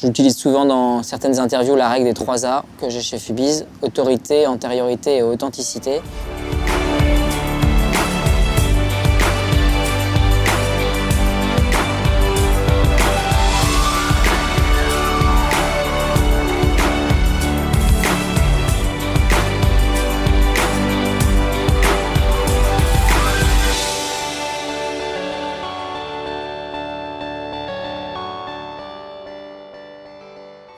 J'utilise souvent dans certaines interviews la règle des 3 A que j'ai chez Fubiz: autorité, antériorité et authenticité.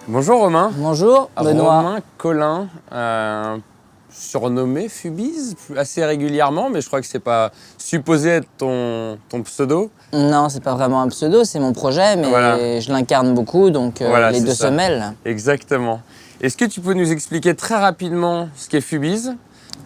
Bonjour Romain. Bonjour Benoît. Romain Collin, surnommé Fubiz assez régulièrement, mais je crois que c'est pas supposé être ton pseudo. Non, c'est pas vraiment un pseudo, c'est mon projet, mais voilà. Je l'incarne beaucoup, donc voilà, les deux se mêlent. Exactement. Est-ce que tu peux nous expliquer très rapidement ce qu'est Fubiz ?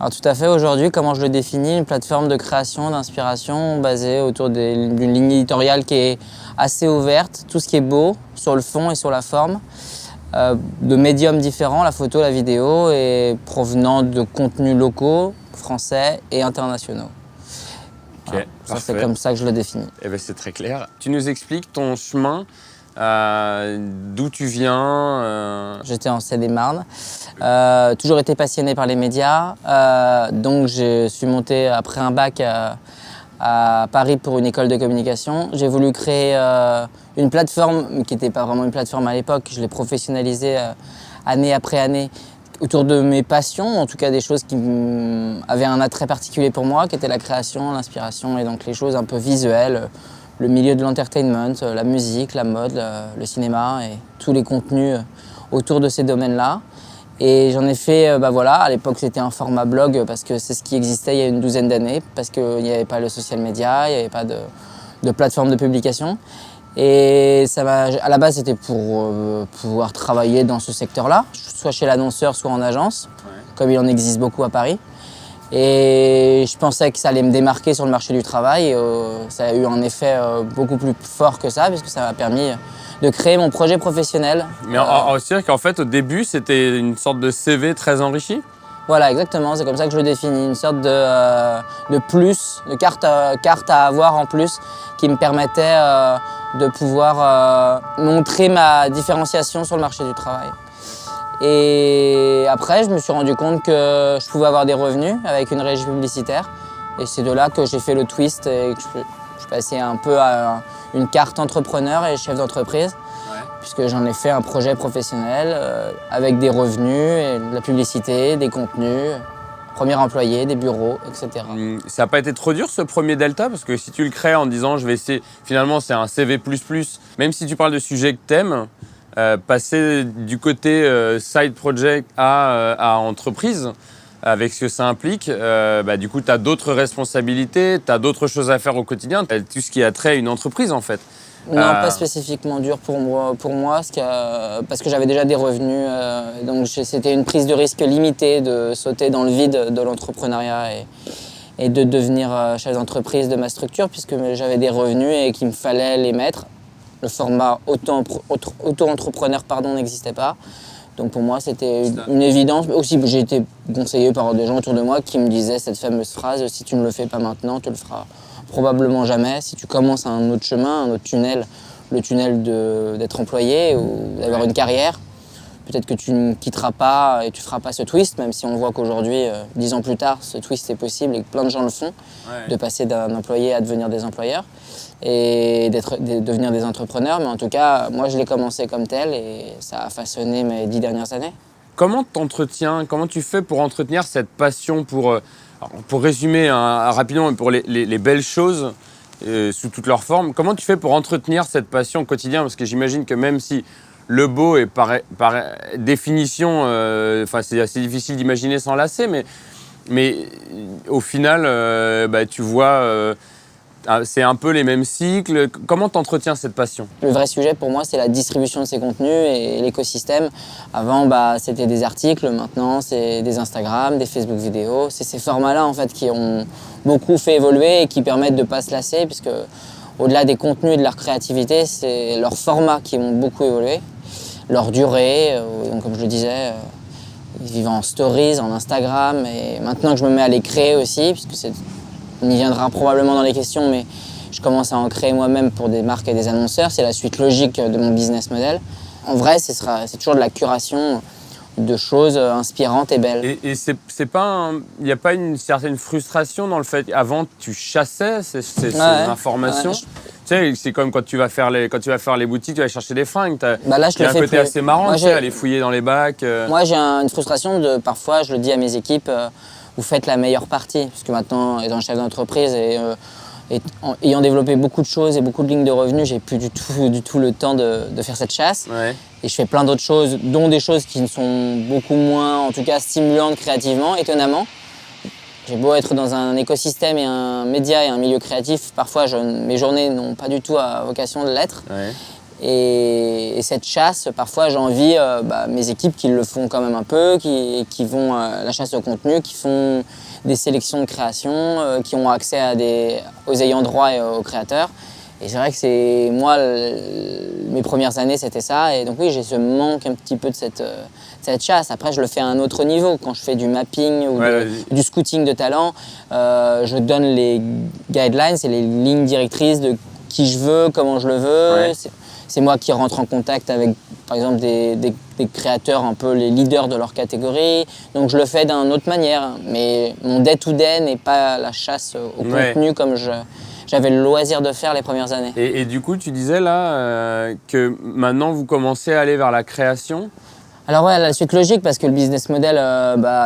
Alors tout à fait, aujourd'hui, comment je le définis, une plateforme de création, d'inspiration basée autour d'une ligne éditoriale qui est assez ouverte, tout ce qui est beau sur le fond et sur la forme, de médiums différents, la photo, la vidéo, et provenant de contenus locaux, français et internationaux. Ok, voilà. Ça, c'est comme ça que je le définis. Eh bien, c'est très clair. Tu nous expliques ton chemin, d'où tu viens J'étais en Seine-et-Marne, toujours été passionné par les médias, donc je suis monté après un bac à Paris pour une école de communication. J'ai voulu créer une plateforme qui n'était pas vraiment une plateforme à l'époque. Je l'ai professionnalisée année après année autour de mes passions, en tout cas des choses qui avaient un attrait particulier pour moi, qui était la création, l'inspiration et donc les choses un peu visuelles, le milieu de l'entertainment, la musique, la mode, le cinéma et tous les contenus autour de ces domaines-là. Et j'en ai fait, voilà, à l'époque c'était un format blog parce que c'est ce qui existait il y a une douzaine d'années, parce qu'il n'y avait pas le social media, il n'y avait pas de plateforme de publication. Et à la base c'était pour pouvoir travailler dans ce secteur-là, soit chez l'annonceur, soit en agence, comme il en existe beaucoup à Paris. Et je pensais que ça allait me démarquer sur le marché du travail. Ça a eu un effet beaucoup plus fort que ça, parce que ça m'a permis de créer mon projet professionnel. Mais c'est-à-dire qu'en fait, au début, c'était une sorte de CV très enrichi ? Voilà, exactement, c'est comme ça que je le définis, une sorte de plus, de carte à avoir en plus, qui me permettait de pouvoir montrer ma différenciation sur le marché du travail. Et après, je me suis rendu compte que je pouvais avoir des revenus avec une régie publicitaire. Et c'est de là que j'ai fait le twist et que je suis passé un peu à une carte entrepreneur et chef d'entreprise. Puisque j'en ai fait un projet professionnel avec des revenus, et de la publicité, des contenus, premier employé, des bureaux, etc. Ça n'a pas été trop dur ce premier delta? Parce que si tu le crées en disant je vais essayer, finalement c'est un CV++, même si tu parles de sujets que t'aimes, passer du côté side project à entreprise, avec ce que ça implique, du coup tu as d'autres responsabilités, tu as d'autres choses à faire au quotidien, tout ce qui a trait à une entreprise en fait. Non, pas spécifiquement dur pour moi parce que j'avais déjà des revenus. Donc c'était une prise de risque limitée de sauter dans le vide de l'entrepreneuriat et de devenir chef d'entreprise de ma structure, puisque j'avais des revenus et qu'il me fallait les mettre. Le format auto-entrepreneur n'existait pas. Donc pour moi, c'était une évidence. Aussi, j'ai été conseillé par des gens autour de moi qui me disaient cette fameuse phrase: si tu ne le fais pas maintenant, tu le feras probablement jamais. Si tu commences un autre chemin, un autre tunnel, le tunnel d'être employé ou d'avoir une carrière, peut-être que tu ne quitteras pas et tu ne feras pas ce twist, même si on voit qu'aujourd'hui, 10 ans plus tard, ce twist est possible et que plein de gens le font, de passer d'un employé à devenir des employeurs et de devenir des entrepreneurs. Mais en tout cas, moi, je l'ai commencé comme tel et ça a façonné mes 10 dernières années. Comment tu fais pour entretenir cette passion pour résumer rapidement, pour les belles choses sous toutes leurs formes, comment tu fais pour entretenir cette passion au quotidien? Parce que j'imagine que même si le beau est par définition, c'est assez difficile d'imaginer sans lasser, mais au final, tu vois, c'est un peu les mêmes cycles. Comment tu entretiens cette passion? Le vrai sujet pour moi, c'est la distribution de ces contenus et l'écosystème. Avant, c'était des articles, maintenant c'est des Instagram, des Facebook vidéos. C'est ces formats-là en fait qui ont beaucoup fait évoluer et qui permettent de ne pas se lasser, puisque au-delà des contenus et de leur créativité, c'est leurs formats qui ont beaucoup évolué, leur durée. Donc, comme je le disais, ils vivent en stories, en Instagram, et maintenant que je me mets à les créer aussi, puisque on y viendra probablement dans les questions, mais je commence à en créer moi-même pour des marques et des annonceurs. C'est la suite logique de mon business model. en vrai, c'est toujours de la curation de choses inspirantes et belles. Et c'est pas il n'y a pas une certaine frustration dans le fait qu'avant tu chassais ces informations. Ouais. Tu sais, c'est comme quand tu vas faire les boutiques, tu vas chercher des fringues. Bah là, je Il y a le un fais côté plus. assez marrant, Moi, tu sais, aller fouiller dans les bacs. Moi, j'ai une frustration de parfois, je le dis à mes équipes, vous faites la meilleure partie. Parce que maintenant, étant chef d'entreprise et ayant développé beaucoup de choses et beaucoup de lignes de revenus, j'ai plus du tout le temps de faire cette chasse. Ouais. Et je fais plein d'autres choses, dont des choses qui sont beaucoup moins, en tout cas, stimulantes créativement, étonnamment. J'ai beau être dans un écosystème et un média et un milieu créatif, parfois mes journées n'ont pas du tout à vocation de l'être. Ouais. Et cette chasse, parfois j'envie mes équipes qui le font quand même un peu, qui vont à la chasse au contenu, qui font des sélections de création, qui ont accès aux ayants droit et aux créateurs. Et c'est vrai que mes premières années c'était ça. Et donc oui, j'ai ce manque un petit peu de cette chasse. Après, je le fais à un autre niveau. Quand je fais du mapping ou du scouting de talent, je donne les guidelines et les lignes directrices de qui je veux, comment je le veux. Ouais. C'est moi qui rentre en contact avec, par exemple, des créateurs un peu les leaders de leur catégorie. Donc je le fais d'une autre manière. Mais mon day-to-day n'est pas la chasse au contenu comme j'avais le loisir de faire les premières années. Et du coup, tu disais là que maintenant vous commencez à aller vers la création. Alors ouais, la suite logique, parce que le business model,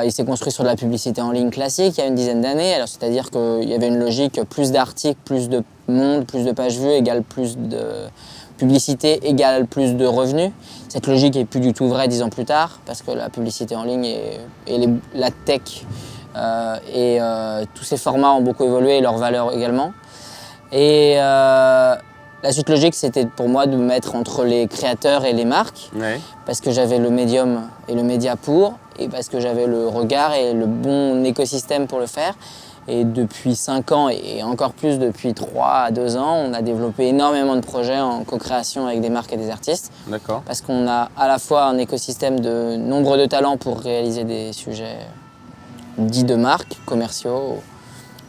il s'est construit sur de la publicité en ligne classique il y a une dizaine d'années. Alors c'est-à-dire qu'il y avait une logique, plus d'articles, plus de monde, plus de pages vues égale plus de publicité égale plus de revenus. Cette logique est plus du tout vraie 10 ans plus tard, parce que la publicité en ligne et la tech tous ces formats ont beaucoup évolué et leurs valeurs également. Et la suite logique, c'était pour moi de me mettre entre les créateurs et les marques, parce que j'avais le médium et le média pour, et parce que j'avais le regard et le bon écosystème pour le faire. Et depuis 5 ans, et encore plus depuis 3 à 2 ans, on a développé énormément de projets en co-création avec des marques et des artistes. D'accord. Parce qu'on a à la fois un écosystème de nombre de talents pour réaliser des sujets dits de marques, commerciaux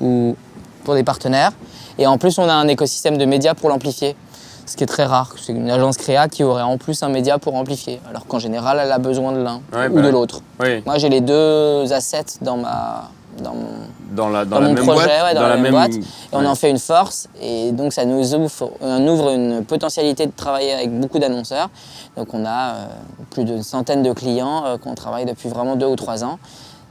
ou pour des partenaires. Et en plus, on a un écosystème de médias pour l'amplifier, ce qui est très rare. C'est une agence créa qui aurait en plus un média pour amplifier, alors qu'en général, elle a besoin de l'un ou de l'autre. Oui. Moi, j'ai les deux assets dans mon même projet, boîte, dans la même boîte. Et on en fait une force. Et donc, ça nous ouvre une potentialité de travailler avec beaucoup d'annonceurs. Donc, on a plus d'une centaine de clients qu'on travaille depuis vraiment 2 ou 3 ans.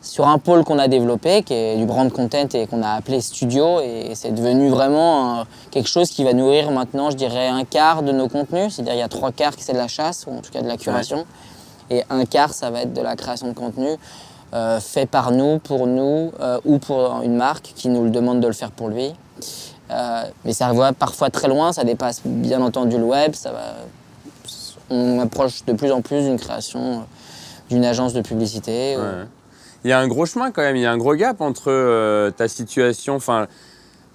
Sur un pôle qu'on a développé, qui est du brand content et qu'on a appelé Studio, et c'est devenu vraiment quelque chose qui va nourrir maintenant, je dirais, un quart de nos contenus. C'est-à-dire il y a 3 quarts qui c'est de la chasse, ou en tout cas de la curation, et un quart ça va être de la création de contenu fait par nous, pour nous, ou pour une marque qui nous le demande de le faire pour lui. Mais ça va parfois très loin, ça dépasse bien entendu le web, on approche de plus en plus d'une création d'une agence de publicité. Il y a un gros chemin quand même, il y a un gros gap entre ta situation, enfin,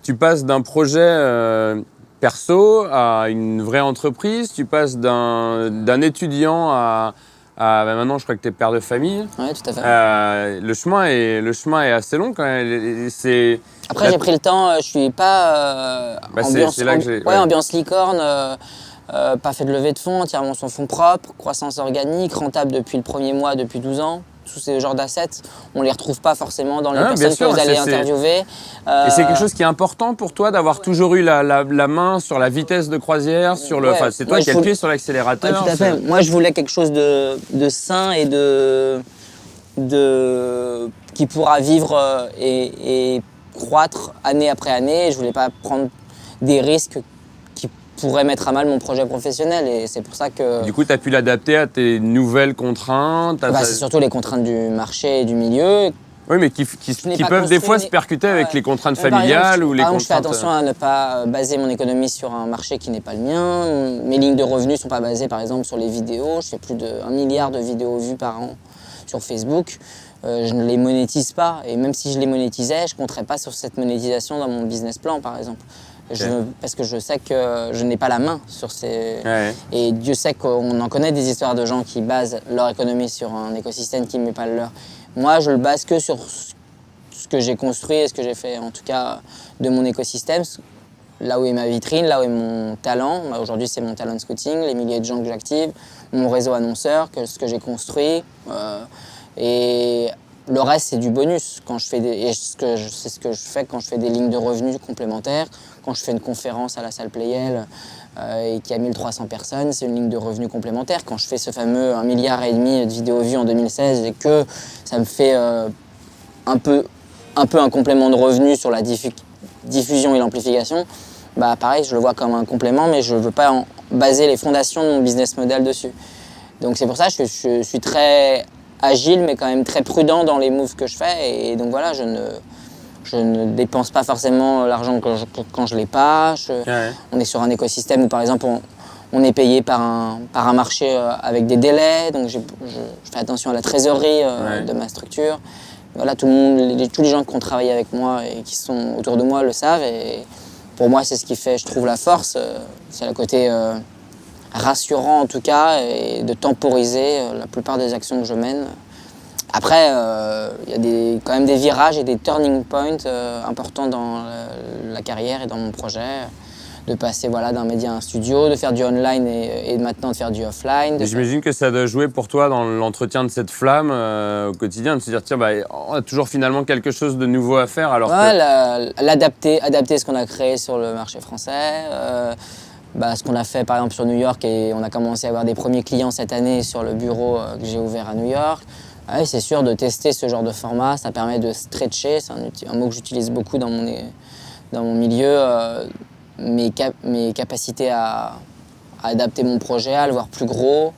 tu passes d'un projet perso à une vraie entreprise, tu passes d'un étudiant à maintenant je crois que tu es père de famille. Oui, tout à fait. Le chemin est assez long quand même. Après j'ai pris le temps, je suis pas ambiance licorne, pas fait de levée de fonds, entièrement son fonds propre, croissance organique, rentable depuis le premier mois, depuis 12 ans. Tous ces genres d'assets, on ne les retrouve pas forcément dans les personnes que vous allez interviewer. Et c'est quelque chose qui est important pour toi d'avoir toujours eu la main sur la vitesse de croisière, sur le. Enfin, c'est toi qui as appuyé sur l'accélérateur. Tout à fait. Moi, je voulais quelque chose de sain et qui pourra vivre et croître année après année. Je voulais pas prendre des risques qui pourraient mettre à mal mon projet professionnel, et c'est pour ça que... Du coup, tu as pu l'adapter à tes nouvelles contraintes. C'est surtout les contraintes du marché et du milieu. Oui, mais qui peuvent des fois se percuter avec les contraintes familiales ou les contraintes... Je fais attention à ne pas baser mon économie sur un marché qui n'est pas le mien. Mes lignes de revenus ne sont pas basées, par exemple, sur les vidéos. Je fais plus d'1 milliard de vidéos vues par an sur Facebook. Je ne les monétise pas. Et même si je les monétisais, je ne compterais pas sur cette monétisation dans mon business plan, par exemple. Parce que je sais que je n'ai pas la main sur ces... Et Dieu sait qu'on en connaît des histoires de gens qui basent leur économie sur un écosystème qui ne met pas le leur. Moi, je le base que sur ce que j'ai construit et ce que j'ai fait, en tout cas, de mon écosystème. Là où est ma vitrine, là où est mon talent. Aujourd'hui, c'est mon talent scouting, les milliers de gens que j'active, mon réseau annonceur, ce que j'ai construit. Et le reste, c'est du bonus. Quand je fais c'est ce que je fais quand je fais des lignes de revenus complémentaires. Quand je fais une conférence à la salle Playel et qu'il y a 1300 personnes, c'est une ligne de revenus complémentaire. Quand je fais ce fameux 1,5 milliard de vidéos vues en 2016 et que ça me fait un peu un complément de revenus sur la diffusion et l'amplification, bah pareil, je le vois comme un complément, mais je ne veux pas baser les fondations de mon business model dessus. Donc c'est pour ça que je suis très agile, mais quand même très prudent dans les moves que je fais. Et donc voilà, je ne dépense pas forcément l'argent quand je l'ai pas. On est sur un écosystème où, par exemple, on est payé par un marché avec des délais. Donc je fais attention à la trésorerie de ma structure. Voilà, tous les gens qui ont travaillé avec moi et qui sont autour de moi le savent. Et pour moi, c'est ce qui fait, je trouve, la force. C'est le côté rassurant, en tout cas, et de temporiser la plupart des actions que je mène. Après, il y a quand même des virages et des turning points importants dans la carrière et dans mon projet. De passer d'un média à un studio, de faire du online et maintenant de faire du offline. J'imagine que ça doit jouer pour toi dans l'entretien de cette flamme au quotidien, de se dire tiens, on a toujours finalement quelque chose de nouveau à faire. Alors adapter ce qu'on a créé sur le marché français. Ce qu'on a fait par exemple sur New York, et on a commencé à avoir des premiers clients cette année sur le bureau que j'ai ouvert à New York. C'est sûr, de tester ce genre de format, ça permet de stretcher, c'est un mot que j'utilise beaucoup dans mon milieu. Mes capacités à adapter mon projet, à le voir plus gros,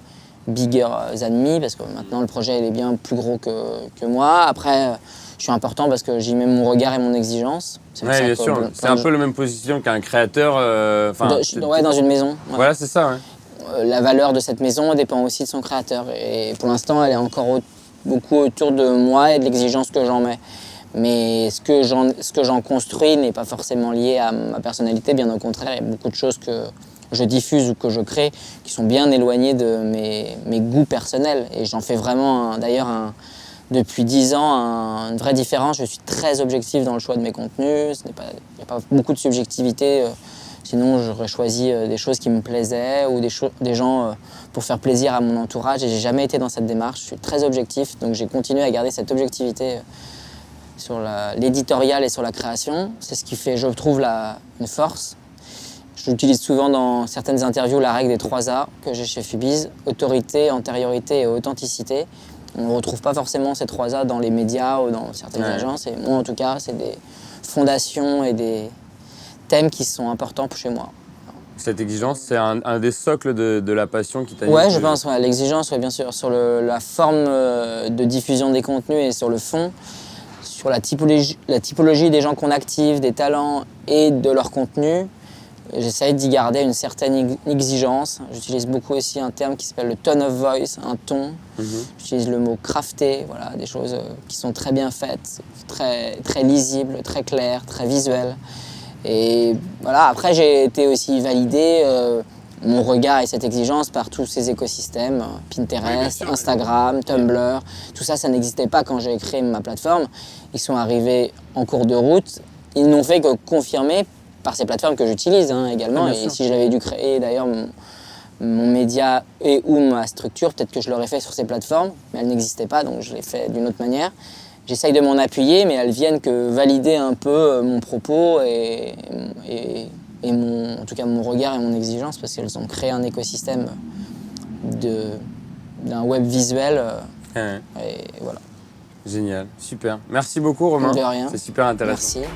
bigger than me, parce que maintenant le projet il est bien plus gros que moi. Après, je suis important parce que j'y mets mon regard et mon exigence. Oui, bien sûr. C'est un peu la même position qu'un créateur. Dans une maison. Ouais. Voilà, c'est ça. Ouais. La valeur de cette maison dépend aussi de son créateur. Et pour l'instant, elle est encore beaucoup autour de moi et de l'exigence que j'en mets. Mais ce que j'en construis n'est pas forcément lié à ma personnalité. Bien au contraire, il y a beaucoup de choses que je diffuse ou que je crée qui sont bien éloignées de mes goûts personnels. Et j'en fais vraiment, d'ailleurs, depuis 10 ans, une vraie différence. Je suis très objectif dans le choix de mes contenus. Il n'y a pas beaucoup de subjectivité. Sinon, j'aurais choisi des choses qui me plaisaient ou des gens pour faire plaisir à mon entourage. Et j'ai jamais été dans cette démarche. Je suis très objectif. Donc j'ai continué à garder cette objectivité sur l'éditorial et sur la création. C'est ce qui fait, je trouve, une force. J'utilise souvent dans certaines interviews la règle des 3 A que j'ai chez Fubiz: autorité, antériorité et authenticité. On ne retrouve pas forcément ces 3 A dans les médias ou dans certaines agences. Et moi, en tout cas, c'est des fondations et des thèmes qui sont importants chez moi. Cette exigence, c'est un des socles de la passion qui t'anime. Ouais, je pense. Ouais, l'exigence, bien sûr, sur la forme de diffusion des contenus et sur le fond. Sur la typologie des gens qu'on active, des talents et de leur contenu, j'essaye d'y garder une certaine exigence. J'utilise beaucoup aussi un terme qui s'appelle le tone of voice, un ton. J'utilise le mot crafté, des choses qui sont très bien faites, très, très lisibles, très claires, très visuelles. Et après j'ai été aussi validé mon regard et cette exigence par tous ces écosystèmes, Pinterest, Instagram, Tumblr. Tout ça, ça n'existait pas quand j'ai créé ma plateforme. Ils sont arrivés en cours de route. Ils n'ont fait que confirmer par ces plateformes que j'utilise également. Et si j'avais dû créer d'ailleurs mon média et ou ma structure, peut-être que je l'aurais fait sur ces plateformes, mais elles n'existaient pas, donc je l'ai fait d'une autre manière. J'essaye de m'en appuyer, mais elles viennent que valider un peu mon propos et en tout cas mon regard et mon exigence, parce qu'elles ont créé un écosystème d'un web visuel. Et voilà. Génial, super. Merci beaucoup Romain. De rien. C'est super intéressant. Merci.